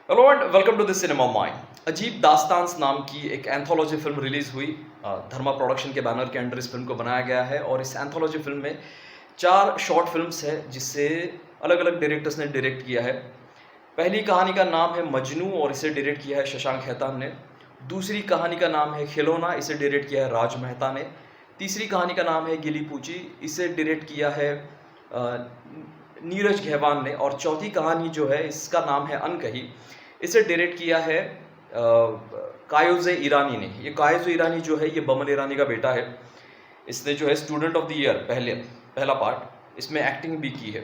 Hello and welcome to the cinema mind. Ajeeb Daastaans नाम की एक एंथोलॉजी फिल्म रिलीज हुई। धर्मा प्रोडक्शन के बैनर के अंडर इस फिल्म को बनाया गया है और इस एंथोलॉजी फिल्म में 4 शॉर्ट फिल्म्स है जिसे अलग-अलग डायरेक्टर्स ने डायरेक्ट किया है। पहली कहानी का नाम है मजनू और इसे डायरेक्ट किया है शशांक खेतान ने। दूसरी कहानी का नाम है खिलौना, इसे डायरेक्ट किया है राज मेहता ने। तीसरी कहानी का नाम है गिली पूची, इसे डायरेक्ट किया है नीरज घेवान ने। और चौथी कहानी जो है इसका नाम है अनकही, इसे डायरेक्ट किया है कायोजे ईरानी ने। ये कायोजे ईरानी जो है ये बमन ईरानी का बेटा है। इसने जो है स्टूडेंट ऑफ द ईयर पहला पार्ट इसमें एक्टिंग भी की है।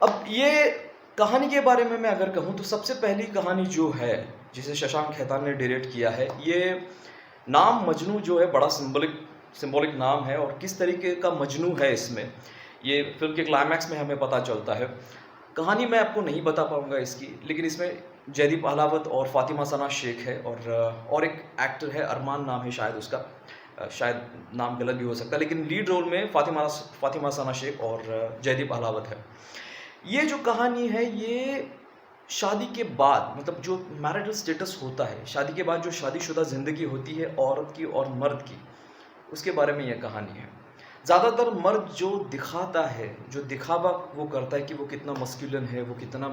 अब ये कहानी के बारे में मैं अगर कहूँ तो सबसे पहली कहानी जो है जिसे शशांक खेतान ने डायरेक्ट किया है, ये नाम मजनू जो है बड़ा सिंबॉलिक नाम है और किस तरीके का मजनू है इसमें ये फिल्म के क्लाइमैक्स में हमें पता चलता है। कहानी मैं आपको नहीं बता पाऊंगा इसकी, लेकिन इसमें जयदीप अहलावत और फातिमा सना शेख है और एक एक्टर है, अरमान नाम है शायद उसका, शायद नाम गलत भी हो सकता है, लेकिन लीड रोल में फातिमा सना शेख और जयदीप अहलावत है। ये जो कहानी है ये शादी के बाद, मतलब जो मैरिटल स्टेटस होता है, शादी के बाद जो शादीशुदा ज़िंदगी होती है औरत की और मर्द की, उसके बारे में यह कहानी है। ज़्यादातर मर्द जो दिखाता है, जो दिखावा वो करता है कि वो कितना मस्कुलिन है, वो कितना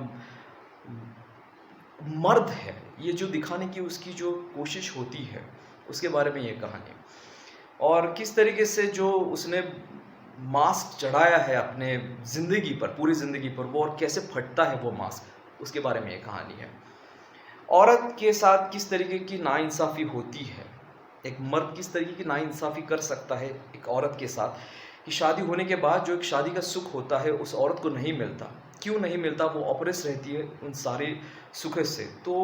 मर्द है, ये जो दिखाने की उसकी जो कोशिश होती है, उसके बारे में ये कहानी। और किस तरीके से जो उसने मास्क चढ़ाया है अपने ज़िंदगी पर, पूरी ज़िंदगी पर वो, और कैसे फटता है वो मास्क, उसके बारे में ये कहानी है। औरत के साथ किस तरीके की नाइंसाफ़ी होती है, एक मर्द किस तरीके की नाइंसाफ़ी कर सकता है एक औरत के साथ, कि शादी होने के बाद जो एक शादी का सुख होता है उस औरत को नहीं मिलता। क्यों नहीं मिलता? वो ऑपरेस रहती है उन सारे सुखों से। तो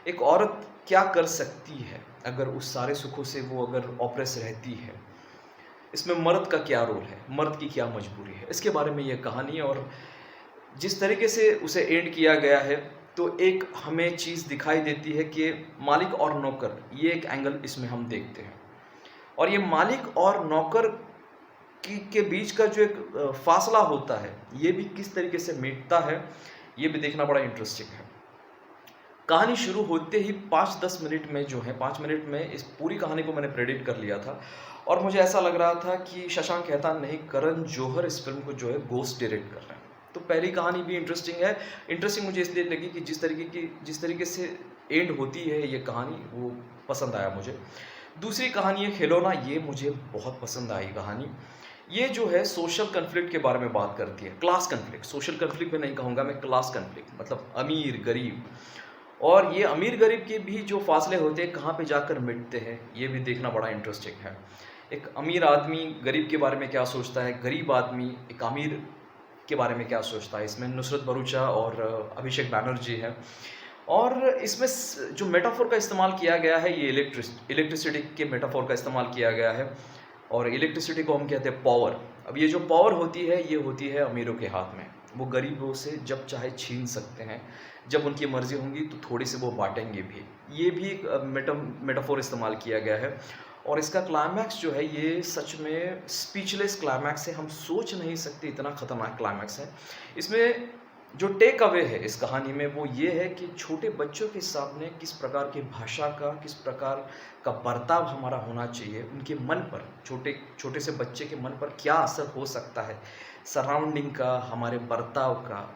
एक औरत क्या कर सकती है अगर उस सारे सुखों से वो अगर ऑपरेस रहती है? इसमें मर्द का क्या रोल है, मर्द की क्या मजबूरी है, इसके बारे में ये कहानी है। और जिस तरीके से उसे एंड किया गया है, तो एक हमें चीज़ दिखाई देती है कि मालिक और नौकर, ये एक एंगल इसमें हम देखते हैं। और ये मालिक और नौकर के बीच का जो एक फासला होता है, ये भी किस तरीके से मिटता है, ये भी देखना बड़ा इंटरेस्टिंग है। कहानी शुरू होते ही 5-10 मिनट में जो है, 5 मिनट में इस पूरी कहानी को मैंने प्रेडिक्ट कर लिया था और मुझे ऐसा लग रहा था कि शशांक खेतान नहीं, करण जौहर इस फिल्म को जो है घोस्ट डायरेक्ट कर रहे हैं। तो पहली कहानी भी इंटरेस्टिंग है। इंटरेस्टिंग मुझे इसलिए लगी कि जिस तरीके से एंड होती है ये कहानी, वो पसंद आया मुझे। दूसरी कहानी है खिलौना, ये मुझे बहुत पसंद आई कहानी। ये जो है सोशल कन्फ्लिक्ट के बारे में बात करती है, क्लास कन्फ्लिक्ट। सोशल कन्फ्लिक्ट में नहीं कहूँगा मैं, क्लास कन्फ्लिक्ट, मतलब अमीर गरीब। और ये अमीर गरीब के भी जो फासले होते हैं कहाँ पे जाकर मिटते हैं, ये भी देखना बड़ा इंटरेस्टिंग है। एक अमीर आदमी गरीब के बारे में क्या सोचता है, गरीब आदमी एक अमीर के बारे में क्या सोचता है। इसमें नुसरत भरूचा और अभिषेक बैनर्जी है। और इसमें जो मेटाफोर का इस्तेमाल किया गया है, ये इलेक्ट्रिसिटी के मेटाफोर का इस्तेमाल किया गया है। और इलेक्ट्रिसिटी को हम कहते हैं पावर। अब ये जो पावर होती है, ये होती है अमीरों के हाथ में। वो गरीबों से जब चाहे छीन सकते हैं, जब उनकी मर्जी होंगी तो थोड़ी से वो बांटेंगे भी। ये भी एक मेटाफोर इस्तेमाल किया गया है। और इसका क्लाइमैक्स जो है ये सच में स्पीचलेस क्लाइमैक्स है, हम सोच नहीं सकते इतना ख़तरनाक क्लाइमैक्स है। इसमें जो टेक अवे है इस कहानी में वो ये है कि छोटे बच्चों के सामने किस प्रकार की भाषा का, किस प्रकार का बर्ताव हमारा होना चाहिए, उनके मन पर, छोटे छोटे से बच्चे के मन पर क्या असर हो सकता है सराउंडिंग का, हमारे बर्ताव का।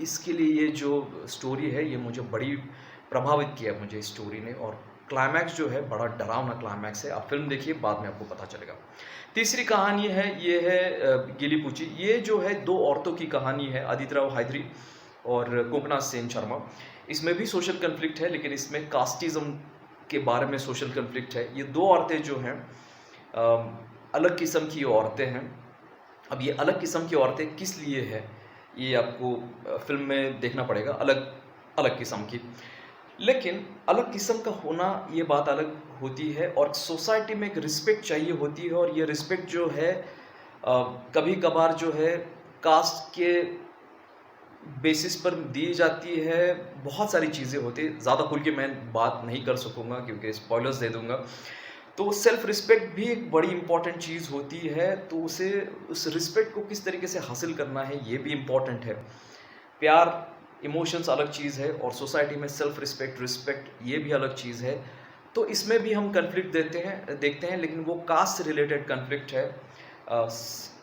इसके लिए ये जो स्टोरी है ये मुझे बड़ी प्रभावित किया, मुझे इस स्टोरी ने। और क्लाइमैक्स जो है बड़ा डरावना क्लाइमैक्स है। आप फिल्म देखिए, बाद में आपको पता चलेगा। तीसरी कहानी है, ये है गिली पूची। ये जो है 2 औरतों की कहानी है, अदिति राव हैदरी और कोकनाथ सेन शर्मा। इसमें भी सोशल कन्फ्लिक्ट है, लेकिन इसमें कास्टिज़्म के बारे में सोशल कन्फ्लिक्ट है। ये 2 औरतें जो हैं अलग किस्म की औरतें हैं। अब ये अलग किस्म की औरतें किस लिए है, ये आपको फ़िल्म में देखना पड़ेगा। अलग अलग किस्म की, लेकिन अलग किस्म का होना ये बात अलग होती है। और सोसाइटी में एक रिस्पेक्ट चाहिए होती है, और ये रिस्पेक्ट जो है कभी कभार जो है कास्ट के बेसिस पर दी जाती है। बहुत सारी चीज़ें होती हैं, ज़्यादा खुल के मैं बात नहीं कर सकूँगा क्योंकि स्पॉयलर्स दे दूँगा। तो सेल्फ रिस्पेक्ट भी एक बड़ी इंपॉर्टेंट चीज़ होती है, तो उस रिस्पेक्ट को किस तरीके से हासिल करना है ये भी इम्पॉर्टेंट है। प्यार इमोशंस अलग चीज़ है और सोसाइटी में सेल्फ रिस्पेक्ट, रिस्पेक्ट ये भी अलग चीज़ है। तो इसमें भी हम कॉन्फ्लिक्ट देखते हैं, लेकिन वो कास्ट से रिलेटेड कॉन्फ्लिक्ट है।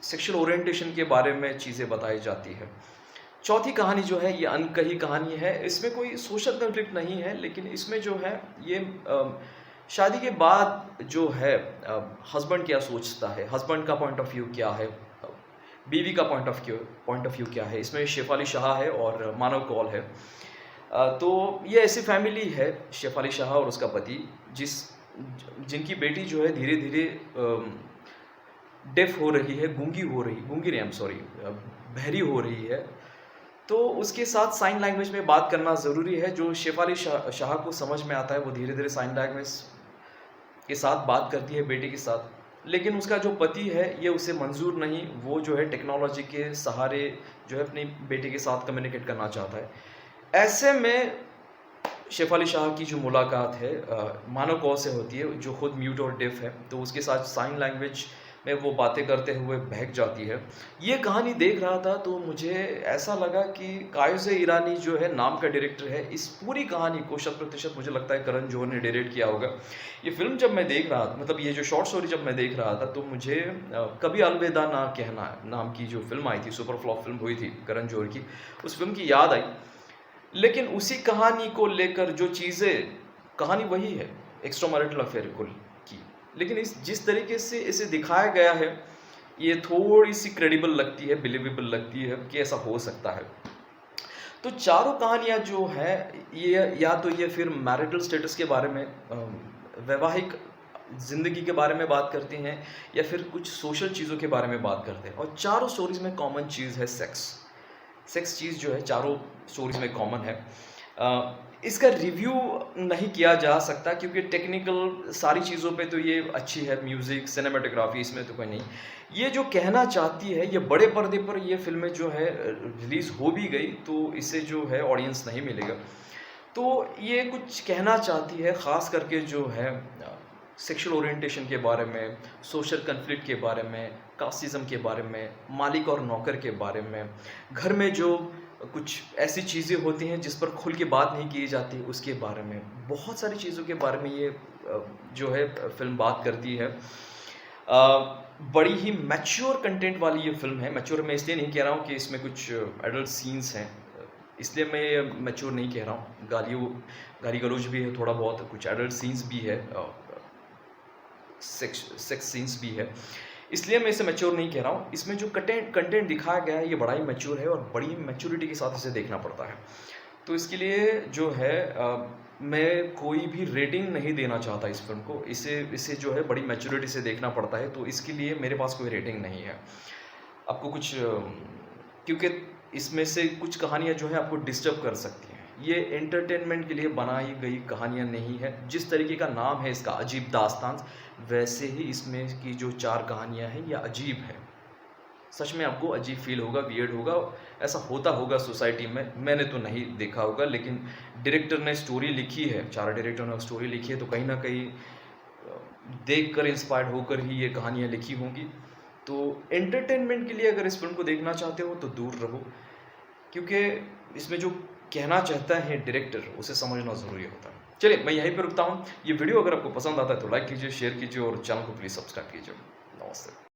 सेक्सुअल ओरिएंटेशन के बारे में चीज़ें बताई जाती है। चौथी कहानी जो है ये अनकही कहानी है। इसमें कोई सोशल कॉन्फ्लिक्ट नहीं है, लेकिन इसमें जो है ये शादी के बाद जो है हस्बैंड क्या सोचता है, हस्बैंड का पॉइंट ऑफ व्यू क्या है, बीवी का पॉइंट ऑफ व्यू क्या है। इसमें शेफाली शाह है और मानव कौल है। तो ये ऐसी फैमिली है, शेफाली शाह और उसका पति, जिनकी बेटी जो है धीरे-धीरे डेफ हो रही है, गूंगी नहीं, आई एम सॉरी, बहरी हो रही है। तो उसके साथ साइन लैंग्वेज में बात करना ज़रूरी है। जो शेफाली शाह को समझ में आता है, वो धीरे-धीरे साइन लैंग्वेज के साथ बात करती है बेटी के साथ। लेकिन उसका जो पति है ये उसे मंज़ूर नहीं, वो जो है टेक्नोलॉजी के सहारे जो है अपनी बेटी के साथ कम्युनिकेट करना चाहता है। ऐसे में शेफाली शाह की जो मुलाकात है मानव कौर से होती है, जो खुद म्यूट और डेफ है, तो उसके साथ साइन लैंग्वेज में वो बातें करते हुए बहक जाती है। ये कहानी देख रहा था तो मुझे ऐसा लगा कि कायसे ईरानी जो है नाम का डायरेक्टर है, इस पूरी कहानी को 100% मुझे लगता है करण जौहर ने डायरेक्ट किया होगा। ये फिल्म जब मैं देख रहा था, मतलब ये जो शॉर्ट स्टोरी जब मैं देख रहा था, तो मुझे कभी अलविदा ना कहना नाम की जो फिल्म आई थी, सुपर फ्लॉप फिल्म हुई थी करण जौहर की, उस फिल्म की याद आई। लेकिन उसी कहानी को लेकर जो चीज़ें, कहानी वही है एक्स्ट्रा मैरिटल अफेयर को की, लेकिन जिस तरीके से इसे दिखाया गया है ये थोड़ी सी क्रेडिबल लगती है, बिलीवेबल लगती है कि ऐसा हो सकता है। तो चारों कहानियाँ जो है ये या तो ये फिर मैरिटल स्टेटस के बारे में, वैवाहिक ज़िंदगी के बारे में बात करती हैं, या फिर कुछ सोशल चीज़ों के बारे में बात करते हैं। और चारों स्टोरीज़ में कॉमन चीज़ है सेक्स चीज़ जो है चारों स्टोरीज़ में कॉमन है। इसका रिव्यू नहीं किया जा सकता क्योंकि टेक्निकल सारी चीज़ों पे तो ये अच्छी है, म्यूज़िक, सिनेमेटोग्राफी, इसमें तो कोई नहीं। ये जो कहना चाहती है, ये बड़े पर्दे पर ये फ़िल्में जो है रिलीज़ हो भी गई तो इसे जो है ऑडियंस नहीं मिलेगा। तो ये कुछ कहना चाहती है, ख़ास करके जो है सेक्सुअल ओरिएंटेशन के बारे में, सोशल कॉन्फ्लिक्ट के बारे में, कास्टिज़्म के बारे में, मालिक और नौकर के बारे में, घर में जो कुछ ऐसी चीज़ें होती हैं जिस पर खुल के बात नहीं की जाती, उसके बारे में, बहुत सारी चीज़ों के बारे में ये जो है फ़िल्म बात करती है। बड़ी ही मैच्योर कंटेंट वाली ये फ़िल्म है। मैच्योर मैं इसलिए नहीं कह रहा हूँ कि इसमें कुछ एडल्ट सीन्स हैं, इसलिए मैं मैच्योर नहीं कह रहा हूँ। गाली गलौज भी है थोड़ा बहुत, कुछ एडल्ट सीन्स भी है, सेक्स सीन्स भी है, इसलिए मैं इसे मैच्योर नहीं कह रहा हूँ। इसमें जो कंटेंट दिखाया गया है ये बड़ा ही मैच्योर है और बड़ी मैच्योरिटी के साथ इसे देखना पड़ता है। तो इसके लिए जो है मैं कोई भी रेटिंग नहीं देना चाहता इस फिल्म को। इसे जो है बड़ी मैच्योरिटी से देखना पड़ता है, तो इसके लिए मेरे पास कोई रेटिंग नहीं है। आपको कुछ क्योंकि इसमें से कुछ कहानियाँ जो है आपको डिस्टर्ब कर सकती हैं। ये एंटरटेनमेंट के लिए बनाई गई कहानियाँ नहीं है। जिस तरीके का नाम है इसका, अजीब दास्तान, वैसे ही इसमें की जो 4 कहानियाँ हैं ये अजीब है। सच में आपको अजीब फील होगा, वियर्ड होगा, ऐसा होता होगा सोसाइटी में, मैंने तो नहीं देखा होगा, लेकिन डायरेक्टर ने स्टोरी लिखी है, 4 डायरेक्टर ने स्टोरी लिखी है, तो कहीं ना कहीं देखकर इंस्पायर्ड होकर ही ये कहानियाँ लिखी होंगी। तो एंटरटेनमेंट के लिए अगर इस फिल्म को देखना चाहते हो तो दूर रहो, क्योंकि इसमें जो कहना चाहता है डायरेक्टर उसे समझना ज़रूरी होता है। चलिए मैं यहीं पे रुकता हूँ। ये वीडियो अगर आपको पसंद आता है तो लाइक कीजिए, शेयर कीजिए और चैनल को प्लीज़ सब्सक्राइब कीजिए। नमस्ते।